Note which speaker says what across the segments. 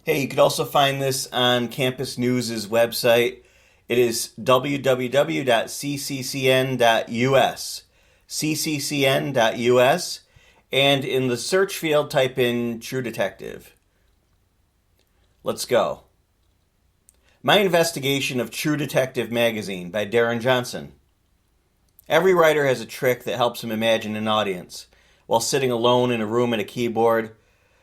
Speaker 1: Hey, you could also find this on Campus News' website. It is www.cccn.us. cccn.us, and in the search field, type in True Detective. Let's go. My Investigation of True Detective magazine by Darren Johnson. Every writer has a trick that helps him imagine an audience while sitting alone in a room at a keyboard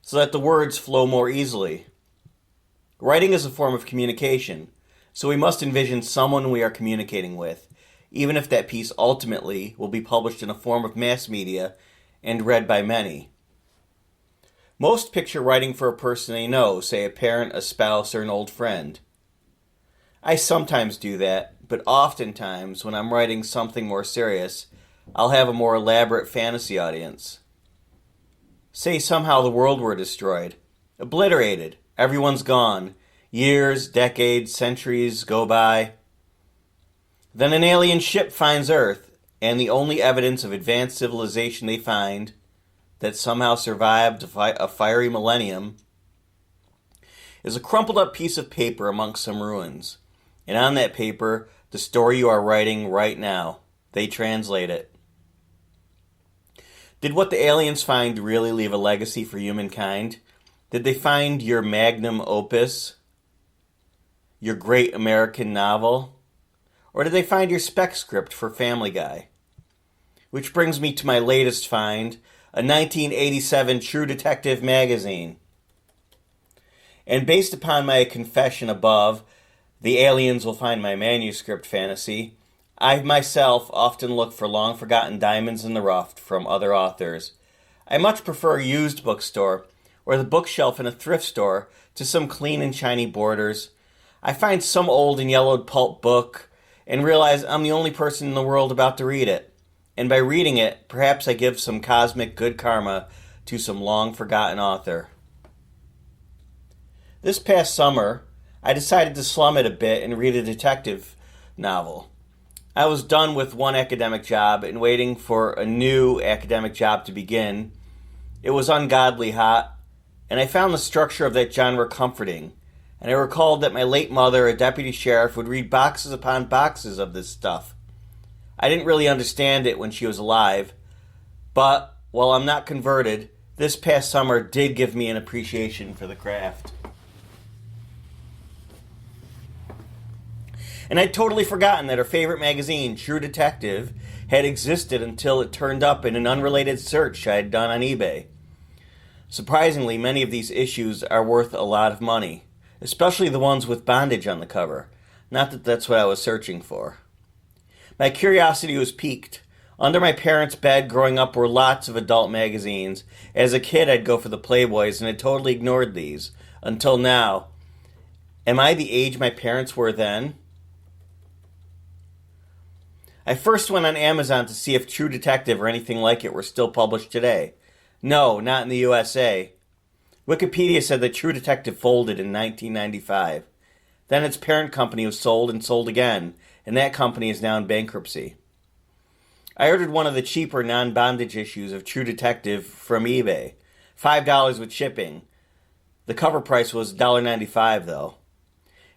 Speaker 1: so that the words flow more easily. Writing is a form of communication, so we must envision someone we are communicating with, even if that piece ultimately will be published in a form of mass media and read by many. Most picture writing for a person they know, say a parent, a spouse, or an old friend. I sometimes do that, but oftentimes when I'm writing something more serious, I'll have a more elaborate fantasy audience. Say somehow the world were destroyed, obliterated, everyone's gone, years, decades, centuries go by. Then an alien ship finds Earth, and the only evidence of advanced civilization they find, that somehow survived a fiery millennium, is a crumpled up piece of paper amongst some ruins. And on that paper, the story you are writing right now. They translate it. Did what the aliens find really leave a legacy for humankind? Did they find your magnum opus? Your great American novel? Or did they find your spec script for Family Guy? Which brings me to my latest find, a 1987 True Detective magazine. And based upon my confession above, the aliens will find my manuscript fantasy, I myself often look for long-forgotten diamonds in the rough from other authors. I much prefer a used bookstore or the bookshelf in a thrift store to some clean and shiny borders. I find some old and yellowed pulp book and realize I'm the only person in the world about to read it. And by reading it, perhaps I give some cosmic good karma to some long-forgotten author. This past summer, I decided to slum it a bit and read a detective novel. I was done with one academic job and waiting for a new academic job to begin. It was ungodly hot, and I found the structure of that genre comforting, and I recalled that my late mother, a deputy sheriff, would read boxes upon boxes of this stuff. I didn't really understand it when she was alive, but while I'm not converted, this past summer did give me an appreciation for the craft. And I'd totally forgotten that her favorite magazine, True Detective, had existed until it turned up in an unrelated search I had done on eBay. Surprisingly, many of these issues are worth a lot of money, especially the ones with bondage on the cover. Not that that's what I was searching for. My curiosity was piqued. Under my parents' bed growing up were lots of adult magazines. As a kid, I'd go for the Playboys and had totally ignored these. Until now. Am I the age my parents were then? I first went on Amazon to see if True Detective or anything like it were still published today. No, not in the USA. Wikipedia said that True Detective folded in 1995. Then its parent company was sold and sold again, and that company is now in bankruptcy. I ordered one of the cheaper non-bondage issues of True Detective from eBay. $5 with shipping. The cover price was $1.95 though.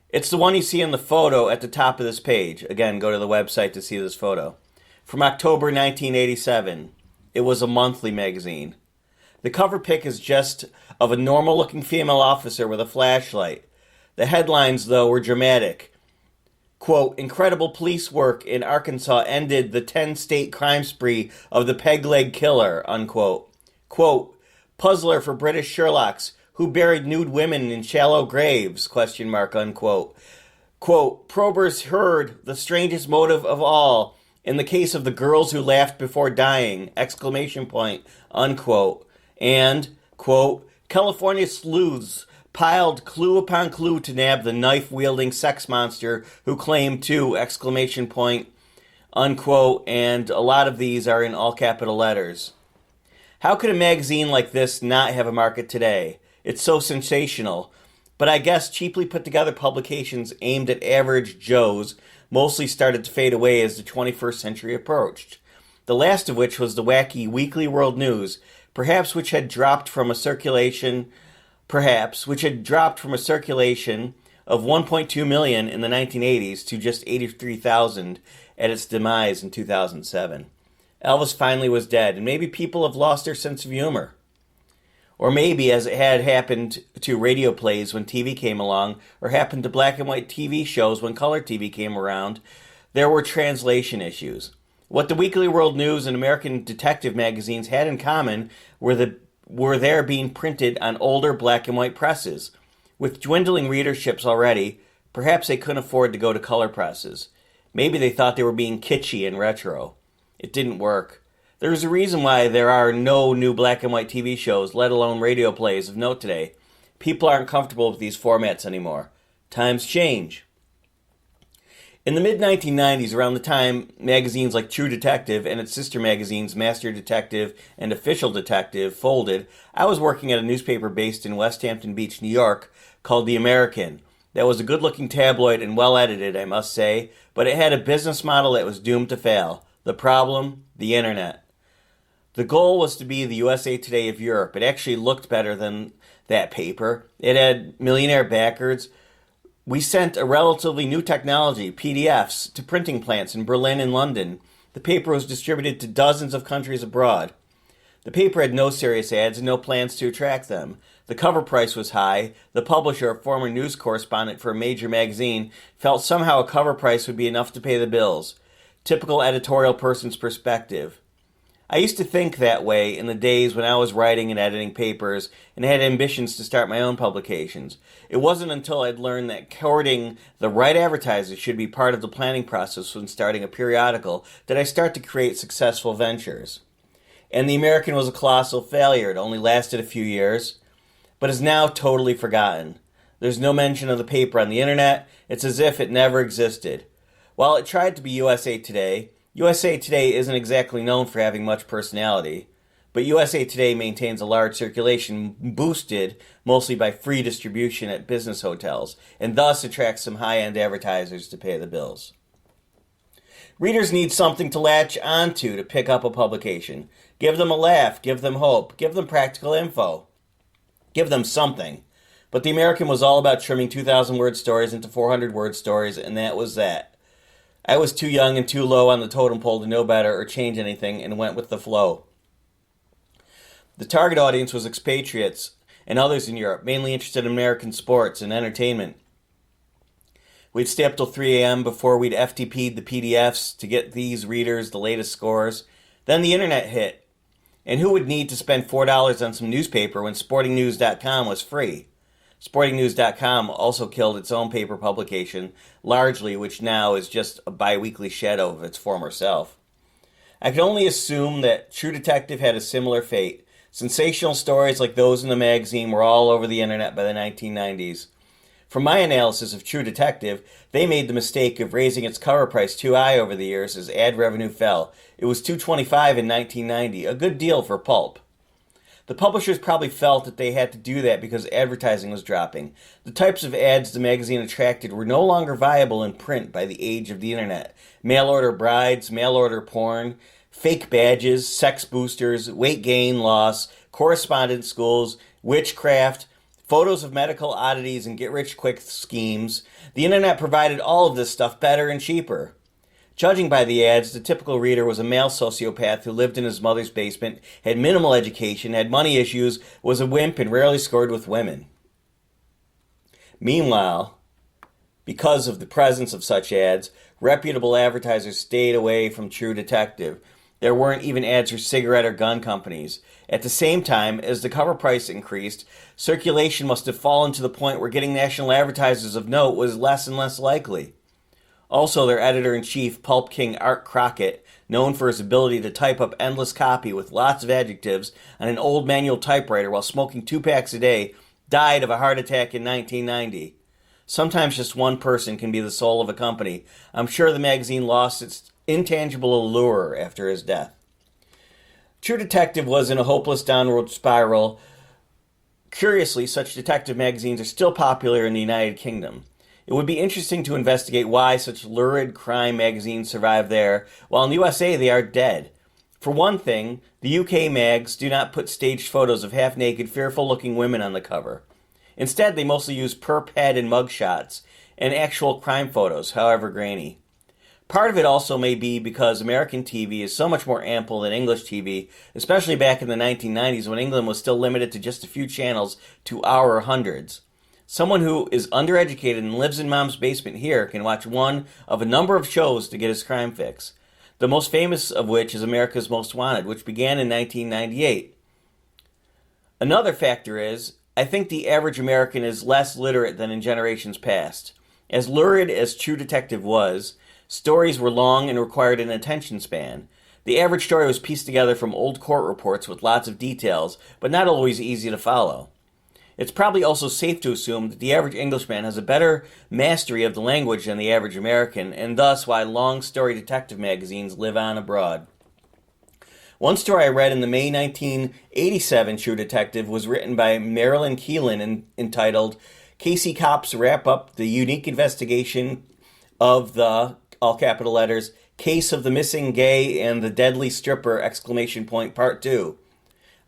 Speaker 1: It's the one you see in the photo at the top of this page. Again, go to the website to see this photo. From October 1987. It was a monthly magazine. The cover pic is just of a normal-looking female officer with a flashlight. The headlines, though, were dramatic. Quote, incredible police work in Arkansas ended the 10-state crime spree of the peg-leg killer, unquote. Quote, puzzler for British Sherlocks who buried nude women in shallow graves, question mark, unquote. Quote, probers heard the strangest motive of all in the case of the girls who laughed before dying, exclamation point, unquote. And, quote, California sleuths piled clue upon clue to nab the knife-wielding sex monster who claimed to, exclamation point, unquote, and a lot of these are in all capital letters. How could a magazine like this not have a market today? It's so sensational. But I guess cheaply put together publications aimed at average Joes mostly started to fade away as the 21st century approached. The last of which was the wacky Weekly World News, perhaps which had dropped from a circulation perhaps, which had dropped from a circulation of 1.2 million in the 1980s to just 83,000 at its demise in 2007. Elvis finally was dead, and maybe people have lost their sense of humor. Or maybe, as it had happened to radio plays when TV came along, or happened to black and white TV shows when color TV came around, there were translation issues. What the Weekly World News and American detective magazines had in common were there being printed on older black and white presses. With dwindling readerships already, perhaps they couldn't afford to go to color presses. Maybe they thought they were being kitschy and retro. It didn't work. There's a reason why there are no new black and white TV shows, let alone radio plays of note today. People aren't comfortable with these formats anymore. Times change. In the mid-1990s, around the time magazines like True Detective and its sister magazines Master Detective and Official Detective folded, I was working at a newspaper based in West Hampton Beach, New York, called The American. That was a good-looking tabloid and well-edited, I must say, but it had a business model that was doomed to fail. The problem? The internet. The goal was to be the USA Today of Europe. It actually looked better than that paper. It had millionaire backers. We sent a relatively new technology, PDFs, to printing plants in Berlin and London. The paper was distributed to dozens of countries abroad. The paper had no serious ads and no plans to attract them. The cover price was high. The publisher, a former news correspondent for a major magazine, felt somehow a cover price would be enough to pay the bills. Typical editorial person's perspective. I used to think that way in the days when I was writing and editing papers and had ambitions to start my own publications. It wasn't until I'd learned that courting the right advertisers should be part of the planning process when starting a periodical that I start to create successful ventures. And The American was a colossal failure. It only lasted a few years, but is now totally forgotten. There's no mention of the paper on the internet. It's as if it never existed. While it tried to be USA Today isn't exactly known for having much personality, but USA Today maintains a large circulation boosted mostly by free distribution at business hotels, and thus attracts some high-end advertisers to pay the bills. Readers need something to latch onto to pick up a publication. Give them a laugh, give them hope, give them practical info. Give them something. But The American was all about trimming 2,000-word stories into 400-word stories, and that was that. I was too young and too low on the totem pole to know better or change anything and went with the flow. The target audience was expatriates and others in Europe, mainly interested in American sports and entertainment. We'd stay up till 3 a.m. before we'd FTP'd the PDFs to get these readers the latest scores. Then the internet hit. And who would need to spend $4 on some newspaper when sportingnews.com was free? Sportingnews.com also killed its own paper publication, largely, which now is just a bi-weekly shadow of its former self. I can only assume that True Detective had a similar fate. Sensational stories like those in the magazine were all over the internet by the 1990s. From my analysis of True Detective, they made the mistake of raising its cover price too high over the years as ad revenue fell. It was $2.25 in 1990, a good deal for pulp. The publishers probably felt that they had to do that because advertising was dropping. The types of ads the magazine attracted were no longer viable in print by the age of the internet. Mail-order brides, mail-order porn, fake badges, sex boosters, weight gain, loss, correspondence schools, witchcraft, photos of medical oddities and get-rich-quick schemes. The internet provided all of this stuff better and cheaper. Judging by the ads, the typical reader was a male sociopath who lived in his mother's basement, had minimal education, had money issues, was a wimp, and rarely scored with women. Meanwhile, because of the presence of such ads, reputable advertisers stayed away from True Detective. There weren't even ads for cigarette or gun companies. At the same time, as the cover price increased, circulation must have fallen to the point where getting national advertisers of note was less and less likely. Also, their editor-in-chief, pulp king Art Crockett, known for his ability to type up endless copy with lots of adjectives on an old manual typewriter while smoking 2 packs a day, died of a heart attack in 1990. Sometimes just one person can be the soul of a company. I'm sure the magazine lost its intangible allure after his death. True Detective was in a hopeless downward spiral. Curiously, such detective magazines are still popular in the United Kingdom. It would be interesting to investigate why such lurid crime magazines survive there, while in the USA they are dead. For one thing, the UK mags do not put staged photos of half-naked, fearful-looking women on the cover. Instead, they mostly use perp head and mug shots and actual crime photos, however grainy. Part of it also may be because American TV is so much more ample than English TV, especially back in the 1990s when England was still limited to just a few channels to our hundreds. Someone who is undereducated and lives in mom's basement here can watch one of a number of shows to get his crime fix. The most famous of which is America's Most Wanted, which began in 1998. Another factor is, I think the average American is less literate than in generations past. As lurid as True Detective was, stories were long and required an attention span. The average story was pieced together from old court reports with lots of details, but not always easy to follow. It's probably also safe to assume that the average Englishman has a better mastery of the language than the average American, and thus why long story detective magazines live on abroad. One story I read in the May 1987 True Detective was written by Marilyn Keelan and entitled Casey Cops Wrap Up the Unique Investigation of the, all capital letters, Case of the Missing Gay and the Deadly Stripper, ! Part 2.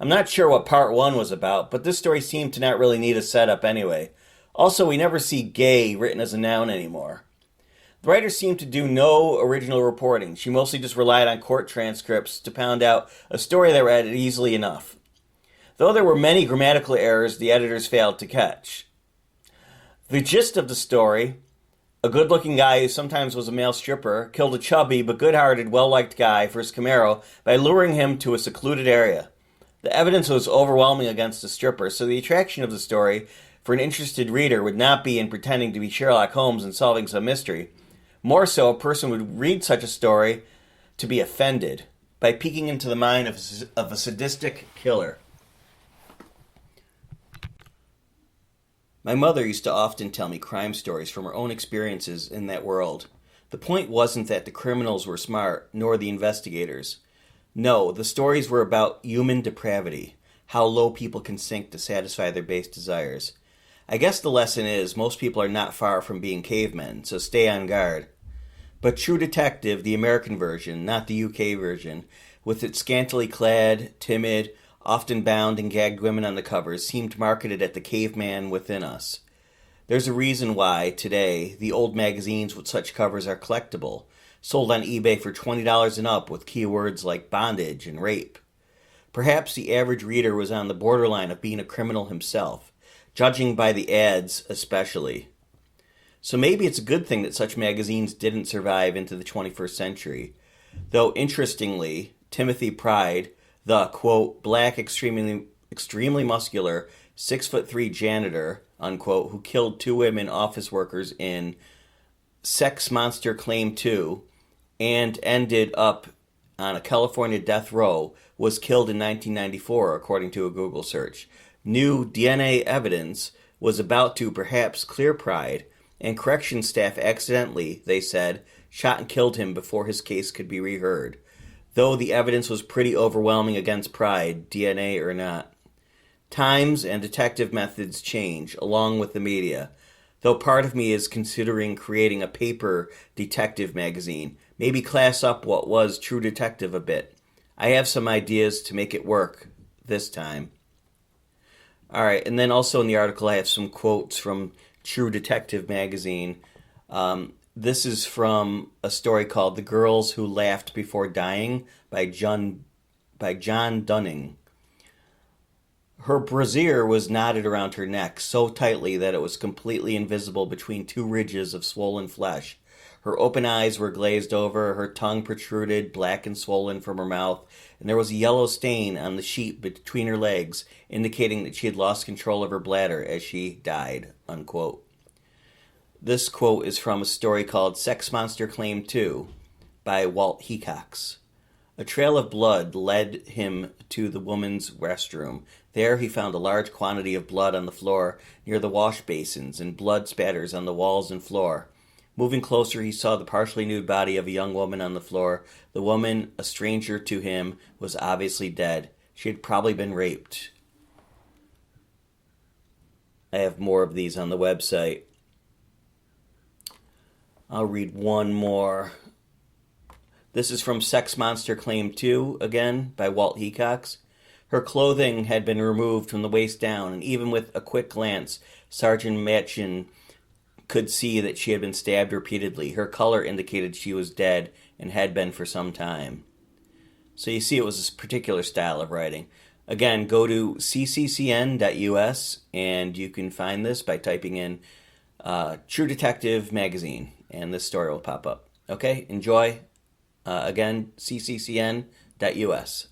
Speaker 1: I'm not sure what part 1 was about, but this story seemed to not really need a setup anyway. Also, we never see gay written as a noun anymore. The writer seemed to do no original reporting. She mostly just relied on court transcripts to pound out a story that read easily enough. Though there were many grammatical errors the editors failed to catch. The gist of the story: a good-looking guy who sometimes was a male stripper killed a chubby but good-hearted, well-liked guy for his Camaro by luring him to a secluded area. The evidence was overwhelming against the stripper, so the attraction of the story for an interested reader would not be in pretending to be Sherlock Holmes and solving some mystery. More so, a person would read such a story to be offended by peeking into the mind of a sadistic killer. My mother used to often tell me crime stories from her own experiences in that world. The point wasn't that the criminals were smart, nor the investigators. No, the stories were about human depravity, how low people can sink to satisfy their base desires. I guess the lesson is most people are not far from being cavemen, so stay on guard. But True Detective, the American version, not the UK version, with its scantily clad, timid, often bound and gagged women on the covers, seemed marketed at the caveman within us. There's a reason why, today, the old magazines with such covers are collectible, sold on eBay for $20 and up with keywords like bondage and rape. Perhaps the average reader was on the borderline of being a criminal himself, judging by the ads especially. So maybe it's a good thing that such magazines didn't survive into the 21st century. Though interestingly, Timothy Pride, the, quote, black, extremely muscular, 6'3" janitor, unquote, who killed 2 women office workers in Sex Monster Claim 2, and ended up on a California death row, was killed in 1994, according to a Google search. New DNA evidence was about to perhaps clear Pride, and corrections staff accidentally, they said, shot and killed him before his case could be reheard. Though the evidence was pretty overwhelming against Pride, DNA or not. Times and detective methods change, along with the media. Though part of me is considering creating a paper detective magazine, maybe class up what was True Detective a bit. I have some ideas to make it work this time. Alright, and then also in the article I have some quotes from True Detective magazine. This is from a story called The Girls Who Laughed Before Dying by John Dunning. Her brassiere was knotted around her neck so tightly that it was completely invisible between 2 ridges of swollen flesh. Her open eyes were glazed over, her tongue protruded, black and swollen from her mouth, and there was a yellow stain on the sheet between her legs, indicating that she had lost control of her bladder as she died, unquote. This quote is from a story called Sex Monster Claim 2 by Walt Hecox. A trail of blood led him to the woman's restroom. There he found a large quantity of blood on the floor near the wash basins and blood spatters on the walls and floor. Moving closer, he saw the partially nude body of a young woman on the floor. The woman, a stranger to him, was obviously dead. She had probably been raped. I have more of these on the website. I'll read one more. This is from Sex Monster Claim 2, again, by Walt Hecox. Her clothing had been removed from the waist down, and even with a quick glance, Sergeant Machin could see that she had been stabbed repeatedly. Her color indicated she was dead and had been for some time. So you see it was a particular style of writing. Again, go to cccn.us and you can find this by typing in True Detective magazine, and this story will pop up. Okay, enjoy. Again, cccn.us.